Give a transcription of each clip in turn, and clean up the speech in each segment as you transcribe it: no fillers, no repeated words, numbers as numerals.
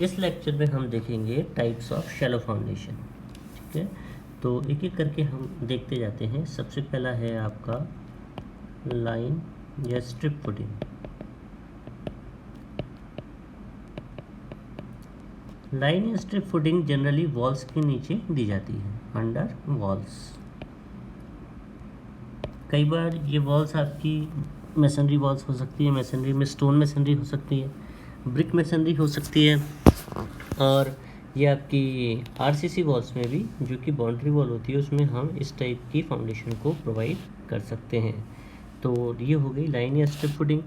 इस लेक्चर में हम देखेंगे टाइप्स ऑफ शैलो फाउंडेशन। ठीक है, तो एक एक करके हम देखते जाते हैं। सबसे पहला है आपका लाइन या स्ट्रिप फुटिंग। लाइन या स्ट्रिप फुटिंग जनरली वॉल्स के नीचे दी जाती है, अंडर वॉल्स। कई बार ये वॉल्स आपकी मेसनरी वॉल्स हो सकती है, मेसनरी में स्टोन मेसनरी हो सकती है, ब्रिक मेसनरी हो सकती है, और ये आपकी आरसीसी वॉल्स में भी, जो कि बाउंड्री वॉल होती है, उसमें हम इस टाइप की फाउंडेशन को प्रोवाइड कर सकते हैं। तो ये हो गई लाइन या स्ट्रिप फुटिंग।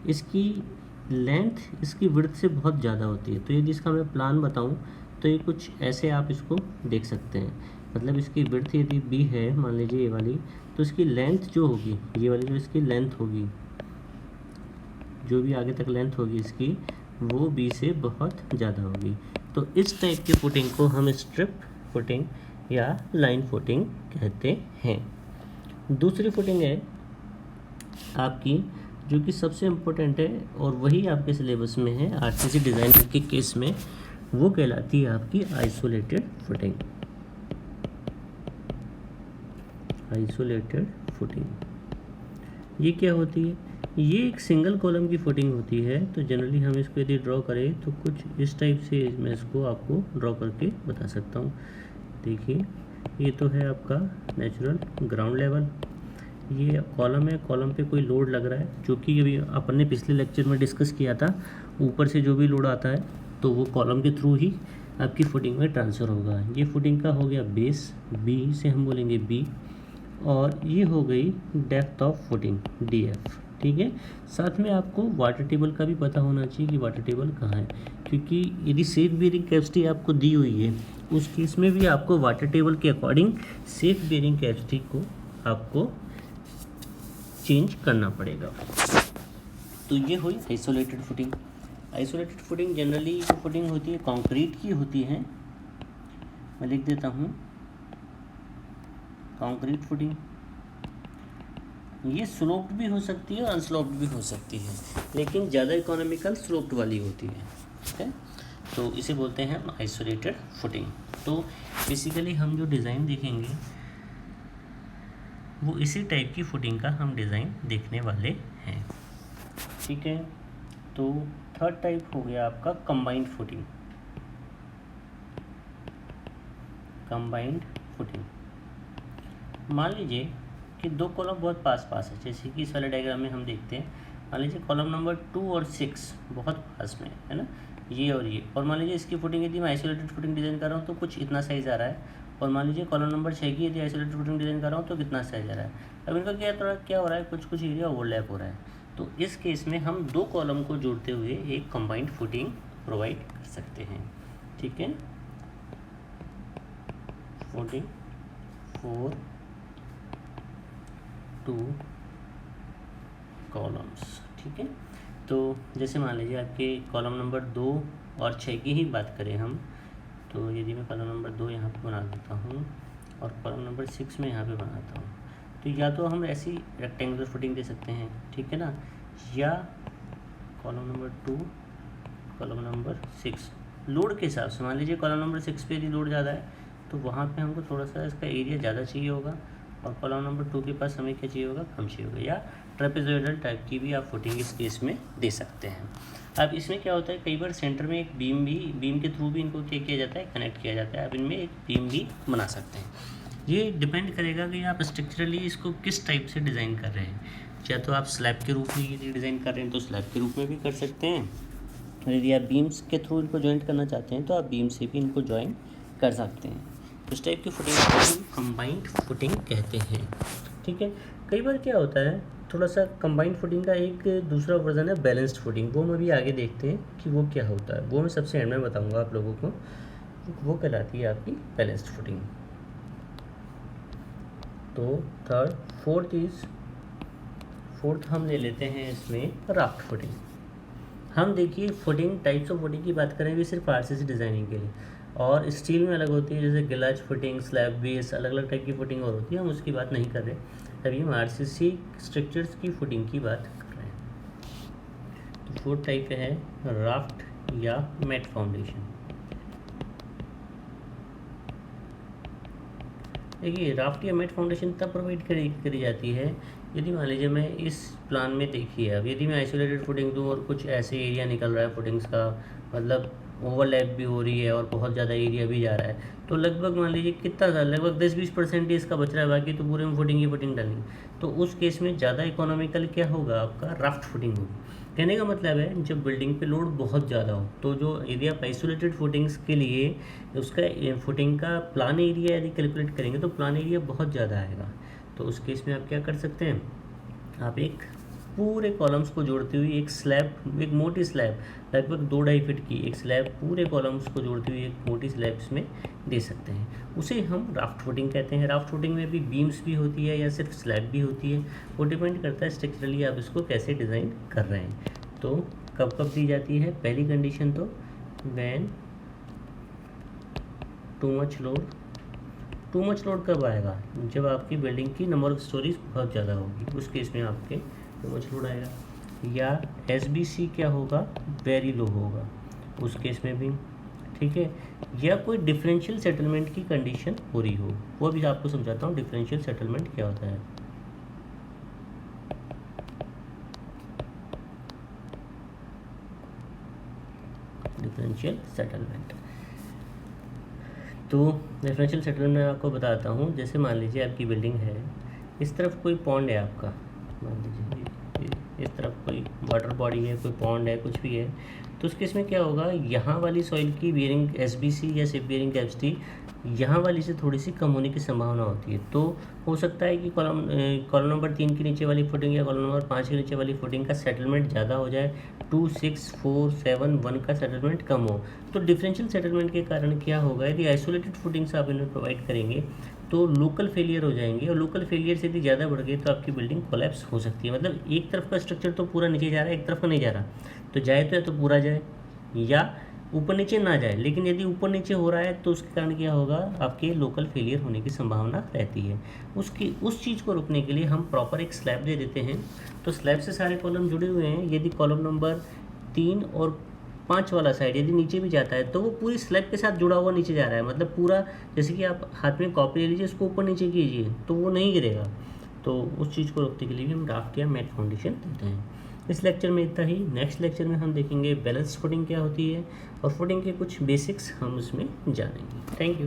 इसकी लेंथ इसकी विड्थ से बहुत ज़्यादा होती है, तो यदि इसका मैं प्लान बताऊं तो ये कुछ ऐसे आप इसको देख सकते हैं। मतलब इसकी विड्थ यदि बी है, मान लीजिए ये वाली, तो इसकी लेंथ जो होगी, ये वाली जो इसकी लेंथ होगी, जो भी आगे तक लेंथ होगी इसकी, वो बी से बहुत ज़्यादा होगी। तो इस टाइप की फुटिंग को हम स्ट्रिप फुटिंग या लाइन फुटिंग कहते हैं। दूसरी फुटिंग है आपकी, जो कि सबसे इम्पोर्टेंट है और वही आपके सिलेबस में है आरसीसी डिज़ाइन के केस में, वो कहलाती है आपकी आइसोलेटेड फुटिंग। आइसोलेटेड फुटिंग ये क्या होती है? ये एक सिंगल कॉलम की फुटिंग होती है। तो जनरली हम इसको यदि ड्रॉ करें तो कुछ इस टाइप से मैं इसको आपको ड्रॉ करके बता सकता हूँ। देखिए, ये तो है आपका नेचुरल ग्राउंड लेवल, ये कॉलम है, कॉलम पे कोई लोड लग रहा है, जो कि अभी अपन ने पिछले लेक्चर में डिस्कस किया था। ऊपर से जो भी लोड आता है तो वो कॉलम के थ्रू ही आपकी फुटिंग में ट्रांसफ़र होगा। ये फुटिंग का हो गया बेस, बी से हम बोलेंगे बी, और ये हो गई depth of footing, D F. ठीक है, साथ में आपको वाटर टेबल का भी पता होना चाहिए कि वाटर टेबल कहाँ है, क्योंकि यदि सेफ बेयरिंग कैपेसिटी आपको दी हुई है, उस केस में भी आपको वाटर टेबल के अकॉर्डिंग सेफ बेयरिंग कैपेसिटी को आपको चेंज करना पड़ेगा। तो ये हुई isolated footing. Isolated footing generally जो फुटिंग होती है कंक्रीट की होती है। मैं लिख देता हूँ, कंक्रीट फुटिंग। ये स्लोप्ड भी हो सकती है और अनस्लोप्ड भी हो सकती है, लेकिन ज़्यादा इकोनॉमिकल स्लोप्ड वाली होती है। ठीक है, तो इसे बोलते हैं हम आइसोलेटेड फुटिंग। तो बेसिकली हम जो डिज़ाइन देखेंगे वो इसी टाइप की फुटिंग का हम डिज़ाइन देखने वाले हैं। ठीक है, तो थर्ड टाइप हो गया आपका कंबाइंड फुटिंग। कंबाइंड फुटिंग, मान लीजिए कि दो कॉलम बहुत पास पास है, जैसे कि इस वाले डायग्राम में हम देखते हैं। मान लीजिए कॉलम नंबर 2 और 6 बहुत पास में है ना, ये और ये। और मान लीजिए इसकी फुटिंग यदि मैं आइसोलेटेड फुटिंग डिज़ाइन कर रहा हूँ तो कुछ इतना साइज आ रहा है, और मान लीजिए कॉलम नंबर 6 की यदि आइसोलेटेड फुटिंग डिज़ाइन कर रहा हूँ तो कितना साइज आ रहा है। अब इनका क्या हो रहा है, कुछ एरिया ओवरलैप हो रहा है। तो इस केस में हम दो कॉलम को जोड़ते हुए एक कंबाइंड फुटिंग प्रोवाइड कर सकते हैं। ठीक है, फुटिंग फॉर 2 कॉलम्स। ठीक है, तो जैसे मान लीजिए आपके कॉलम नंबर 2 और 6 की ही बात करें हम, तो यदि मैं कॉलम नंबर 2 यहाँ पे बना देता हूँ और कॉलम नंबर 6 में यहाँ पे बनाता हूँ, तो या तो हम ऐसी रेक्टेंगुलर फुटिंग दे सकते हैं, ठीक है ना, या column number 2 column number 6 load के हिसाब से। मान लीजिए कॉलम नंबर 6 पे यदि लोड ज़्यादा है तो वहाँ पे हमको थोड़ा सा इसका एरिया ज़्यादा चाहिए होगा, और कॉलम नंबर 2 के पास हमें क्या चाहिए होगा, कम चाहिए होगा। या ट्रेपेजोइडल टाइप की भी आप फुटिंग इस केस में दे सकते हैं। अब इसमें क्या होता है, कई बार सेंटर में एक बीम के थ्रू भी इनको क्या किया जाता है, कनेक्ट किया जाता है। आप इनमें एक बीम भी बना सकते हैं। ये डिपेंड करेगा कि आप स्ट्रक्चरली इसको किस टाइप से डिज़ाइन कर रहे हैं। या तो आप स्लैब के रूप में यदि डिज़ाइन कर रहे हैं तो स्लैब के रूप में भी कर सकते हैं, और यदि आप बीम्स के थ्रू इनको जॉइंट करना चाहते हैं तो आप बीम से भी इनको जॉइन कर सकते हैं। इस टाइप की फुटिंग को हम कंबाइंड फुटिंग कहते हैं। ठीक है, कई बार क्या होता है, थोड़ा सा कंबाइंड फुटिंग का एक दूसरा वर्जन है बैलेंस्ड फुटिंग। वो हम अभी आगे देखते हैं कि वो क्या होता है, वो मैं सबसे एंड में बताऊंगा आप लोगों को। वो कहलाती है आपकी बैलेंस्ड फुटिंग। तो फोर्थ हम ले लेते हैं इसमें राफ्ट फुटिंग। हम देखिए फुटिंग टाइप्स ऑफ फुटिंग की बात करेंगे सिर्फ आरसीसी डिज़ाइनिंग के लिए, और स्टील में अलग होती है, जैसे गिलाज फुटिंग, स्लैब बेस, अलग अलग टाइप की फुटिंग और होती है, हम उसकी बात नहीं कर रहे। अभी हम आरसीसी स्ट्रक्चर्स की फुटिंग की बात कर रहे हैं। तो फोर्थ टाइप है राफ्ट या मैट फाउंडेशन। देखिए राफ्ट या मैट फाउंडेशन तब प्रोवाइड करी जाती है यदि मान लीजिए मैं इस प्लान में देखिए, अब यदि मैं आइसोलेटेड फुटिंग दूँ और कुछ ऐसे एरिया निकल रहा है फुटिंग्स का, मतलब ओवरलैप भी हो रही है और बहुत ज़्यादा एरिया भी जा रहा है, तो लगभग मान लीजिए कितना था, लगभग 10-20% ही इसका बच रहा है, बाकी तो पूरे में फुटिंग ही फुटिंग डालनी। तो उस केस में ज़्यादा इकोनॉमिकल क्या होगा, आपका राफ्ट फुटिंग होगी। कहने का मतलब है जब बिल्डिंग पे लोड बहुत ज़्यादा हो तो जो एरिया आइसोलेटेड फुटिंग्स के लिए उसका फुटिंग का प्लान एरिया यदि कैलकुलेट करेंगे तो प्लान एरिया बहुत ज़्यादा आएगा। तो उस केस में आप क्या कर सकते हैं, आप एक पूरे कॉलम्स को जोड़ती हुई एक स्लैब, एक मोटी स्लैब लगभग 2-2.5 फीट की एक स्लैब पूरे कॉलम्स को जोड़ती हुई एक मोटी स्लैब इसमें दे सकते हैं। उसे हम राफ्ट फुटिंग कहते हैं। राफ्ट फुटिंग में भी बीम्स भी होती है या सिर्फ स्लैब भी होती है, वो डिपेंड करता है स्ट्रक्चरली आप इसको कैसे डिज़ाइन कर रहे हैं। तो कब कब दी जाती है, पहली कंडीशन तो व्हेन टू मच लोड कब आएगा, जब आपकी बिल्डिंग की नंबर ऑफ स्टोरीज बहुत ज़्यादा होगी, उस केस में आपके टू मच लोड आएगा। या SBC क्या होगा, वेरी लो होगा, उस केस में भी, ठीक है। या कोई डिफरेंशियल सेटलमेंट की कंडीशन हो रही हो, वो भी आपको समझाता हूँ डिफरेंशियल सेटलमेंट क्या होता है। डिफरेंशियल सेटलमेंट, तो डिफरेंशियल सेटलमेंट मैं आपको बताता हूँ। जैसे मान लीजिए आपकी बिल्डिंग है, इस तरफ कोई पॉन्ड है आपका, मान लीजिए इस तरफ कोई वाटर बॉडी है, कोई पॉन्ड है, कुछ भी है, तो उस केस में क्या होगा, यहाँ वाली सॉइल की बियरिंग SBC या सिप बियरिंग कैपेसिटी यहाँ वाली से थोड़ी सी कम होने की संभावना होती है। तो हो सकता है कि कॉलम नंबर 3 के नीचे वाली फुटिंग या कॉलम नंबर 5 के नीचे वाली फुटिंग का सेटलमेंट ज़्यादा हो जाए, 2, 6, 4, 7, 1 का सेटलमेंट कम हो। तो डिफरेंशियल सेटलमेंट के कारण क्या होगा, यदि आइसोलेटेड फुटिंग्स आप इन्हें प्रोवाइड करेंगे तो लोकल फेलियर हो जाएंगे, और लोकल फेलियर से यदि ज़्यादा बढ़ गए तो आपकी बिल्डिंग कोलैप्स हो सकती है। मतलब एक तरफ का स्ट्रक्चर तो पूरा नीचे जा रहा है, एक तरफ का नहीं जा रहा, तो जाए तो या तो पूरा जाए या ऊपर नीचे ना जाए। लेकिन यदि ऊपर नीचे हो रहा है तो उसके कारण क्या होगा, आपके लोकल फेलियर होने की संभावना रहती है। उस चीज़ को रोकने के लिए हम प्रॉपर एक स्लैब दे देते हैं। तो स्लैब से सारे कॉलम जुड़े हुए हैं, यदि कॉलम नंबर 3 और 5 वाला साइड यदि नीचे भी जाता है तो वो पूरी स्लैब के साथ जुड़ा हुआ नीचे जा रहा है। मतलब पूरा, जैसे कि आप हाथ में कॉपी ले लीजिए, उसको ऊपर नीचे कीजिए तो वो नहीं गिरेगा। तो उस चीज़ को रोकने के लिए भी हम राफ्ट या मैट फाउंडेशन देते हैं। इस लेक्चर में इतना ही। नेक्स्ट लेक्चर में हम देखेंगे बैलेंस फुटिंग क्या होती है और फुटिंग के कुछ बेसिक्स हम उसमें जानेंगे। Thank you.